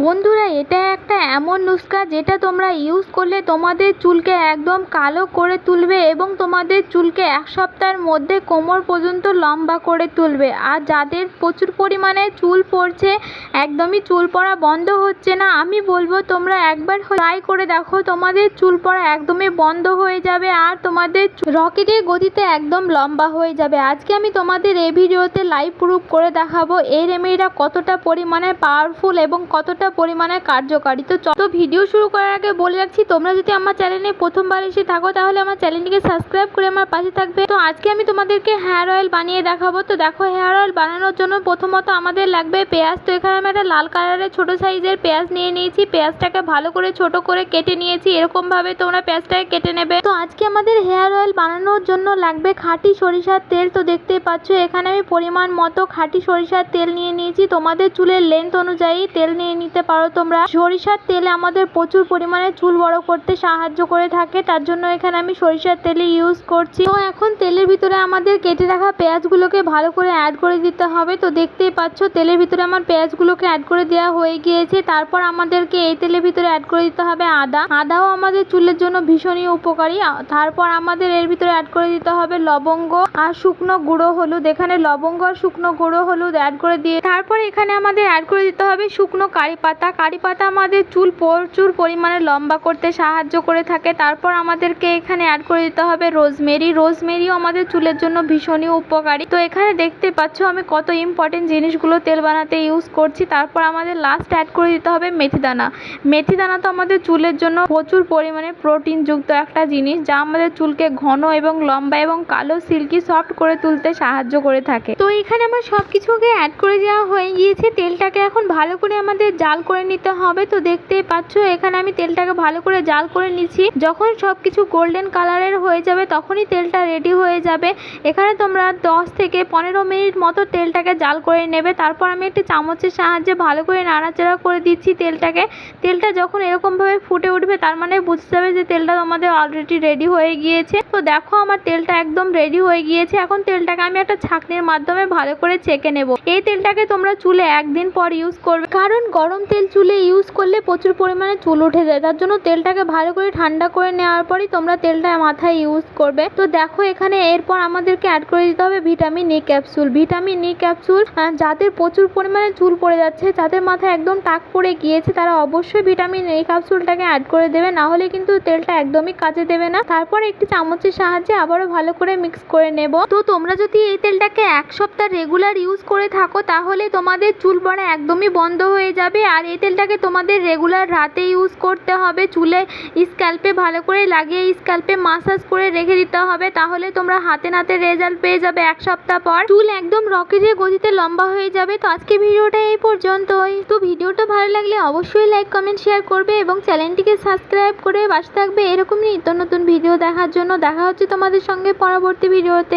বন্ধুরা, এটা একটা এমন নুস্খা যেটা তোমরা ইউজ করলে তোমাদের চুলকে একদম কালো করে তুলবে এবং তোমাদের চুলকে এক সপ্তাহের মধ্যে কোমর পর্যন্ত লম্বা করে তুলবে। আর যাদের প্রচুর পরিমাণে চুল পড়ছে, একদমই চুল পড়া বন্ধ হচ্ছে না, আমি বলবো তোমরা একবার ট্রাই করে দেখো, তোমাদের চুল পড়া একদমই বন্ধ হয়ে যাবে আর তোমাদের রকেটের গতিতে একদম লম্বা হয়ে যাবে। আজকে আমি তোমাদের এই ভিডিওতে লাইভ প্রুফ করে দেখাবো এই রেমেডিটা কতটা পরিমাণে পাওয়ারফুল এবং কতটা পরিমাণে কার্যকারী। তো ভিডিও শুরু করার আগে বলে রাখছি, তোমরা যদি আমার চ্যানেলে প্রথমবার এসে থাকো তাহলে আমার চ্যানেলটিকে সাবস্ক্রাইব করে আমার পাশে থাকবে। তো আজকে আমি তোমাদেরকে হেয়ার অয়েল বানিয়ে দেখাবো। তো দেখো, হেয়ার অয়েল বানানোর জন্য প্রথমত আমাদের লাগবে পেঁয়াজ। তো এখানে আমি একটা লাল কালারের ছোট সাইজের পেঁয়াজ নিয়ে নিয়েছি। পেঁয়াজটাকে ভালো করে ছোট করে কেটে নিয়েছি। এরকম ভাবে তোমরা পেঁয়াজটাকে কেটে নেবে। তো আজকে আমাদের হেয়ার অয়েল বানানোর জন্য লাগবে খাঁটি সরিষার তেল। তো দেখতেই পাচ্ছ এখানে আমি পরিমাণ মতো খাঁটি সরিষার তেল নিয়ে নিয়েছি। তোমাদের চুলের লেন্থ অনুযায়ী তেল নিয়ে নিতে পারো তোমরা। সরিষার তেলে আমাদের প্রচুর পরিমাণে চুল বড় করতে সাহায্য করে থাকে, তার জন্য এখানে আমি সরিষার তেল ইউজ করছি। তো এখন তেলের ভিতরে আমাদের কেটে রাখা পেঁয়াজগুলোকে ভালো করে অ্যাড করে দিতে হবে। তো দেখতেই পাচ্ছ তেলের ভিতরে আমার পেঁয়াজগুলোকে অ্যাড করে দেওয়া হয়ে গিয়েছে। তারপর আমাদেরকে এই তেলের ভিতরে অ্যাড করে দিতে হবে আদাও আমাদের চুলের জন্য ভীষণই উপকারী। তারপর আমাদের এর ভিতরে অ্যাড করে দিতে হবে লবঙ্গ আর শুকনো গুঁড়ো হলুদ। এখানে লবঙ্গ আর শুকনো গুঁড়ো হলুদ অ্যাড করে দিয়ে তারপর এখানে আমাদের অ্যাড করে দিতে হবে শুকনো কারি পাতা। কারি পাতা আমাদের চুল প্রচুর পরিমাণে লম্বা করতে সাহায্য করে থাকে। তারপর আমাদেরকে এখানে অ্যাড করে দিতে হবে রোজমেরিও আমাদের চুলের জন্য ভীষণই উপকারী। তো এখানে দেখতে পাচ্ছ আমি কত ইম্পর্টেন্ট জিনিসগুলো তেল বানাতে ইউজ করছি। তারপর আমাদের লাস্ট অ্যাড করে দিতে হবে মেথিদানা তো আমাদের চুলের জন্য প্রচুর পরিমাণে প্রোটিন যুক্ত একটা জিনিস, যা আমাদের চুলকে ঘন এবং লম্বা এবং কালো সিল্কি সফট করে তুলতে সাহায্য করে থাকে। তো এখানে আমার সবকিছুকে অ্যাড করে দেওয়া হয়ে গিয়েছে। তেলটাকে এখন ভালো করে আমাদের জাল করে নিতে হবে। তো দেখতেই পাচ্ছ এখানে আমি তেলটাকে ভালো করে জাল করে নিচ্ছি। যখন সবকিছু গোল্ডেন কালারের হয়ে যাবে তখনই তেলটা রেডি হয়ে যাবে। এখানে তোমরা 10 থেকে 15 মিনিট মতো তেলটাকে জাল করে নেবে। তারপর আমি একটি চামচের সাহায্যে ভালো করে নাড়াচাড়া করে দিচ্ছি তেলটা যখন এরকমভাবে ফুটে উঠবে তার মানে বুঝতে হবে যে তেলটা আমাদের অলরেডি রেডি হয়ে গিয়েছে। তো দেখো আমার তেলটা একদম রেডি হয়ে গিয়েছে। এখন তেলটাকে আমি একটা ছাঁকনির মাধ্যমে ভালো করে ছেঁকে নেব। এই তেলটাকে তোমরা চুলে একদিন পর ইউজ করবে, কারণ গরম তেল চুলে ইউজ করলে প্রচুর পরিমাণে চুল উঠে যায়। তার জন্য তেলটাকে ভালো করে ঠান্ডা করে নেওয়ার পরই তোমরা তেলটা মাথায় ইউজ করবে। তো দেখো এখানে এরপর আমাদেরকে অ্যাড করে দিতে হবে ভিটামিন ই ক্যাপসুল। যাদের প্রচুর পরিমাণে চুল পড়ে যাচ্ছে, যাদের মাথায় একদম টাক পড়ে গিয়েছে, তারা অবশ্যই ভিটামিন ই ক্যাপসুলটাকে অ্যাড করে দেবে, না হলে কিন্তু তেলটা একদমই কাজে দেবে না। তারপর একটি চামচের সাহায্যে আবারও ভালো করে মিক্স করে নেব। তো তোমরা যদি এই তেলটাকে এক সপ্তাহ রেগুলার ইউজ করে থাকো তাহলে তোমাদের চুল পড়া একদমই বন্ধ হয়ে যাবে। আর এই তেলটাকে তোমাদের রেগুলার রাতে ইউজ করতে হবে। চুলে স্ক্যাল্পে ভালো করে লাগিয়ে স্ক্যাল্পে মাসাজ করে রেখে দিতে হবে, তাহলে তোমরা হাতে নাতে রেজাল্ট পেয়ে যাবে। এক সপ্তাহ পর চুল একদম রকেটের গতিতে লম্বা হয়ে যাবে। তো আজকে ভিডিওটা এই পর্যন্তই। তো ভিডিওটা ভালো লাগলে অবশ্যই লাইক কমেন্ট শেয়ার করবে এবং চ্যানেলটিকে সাবস্ক্রাইব করে পাশে থাকবে এরকমই নিত্য নতুন ভিডিও দেখার জন্য। দেখা হচ্ছে তোমাদের সঙ্গে পরবর্তী ভিডিওতে।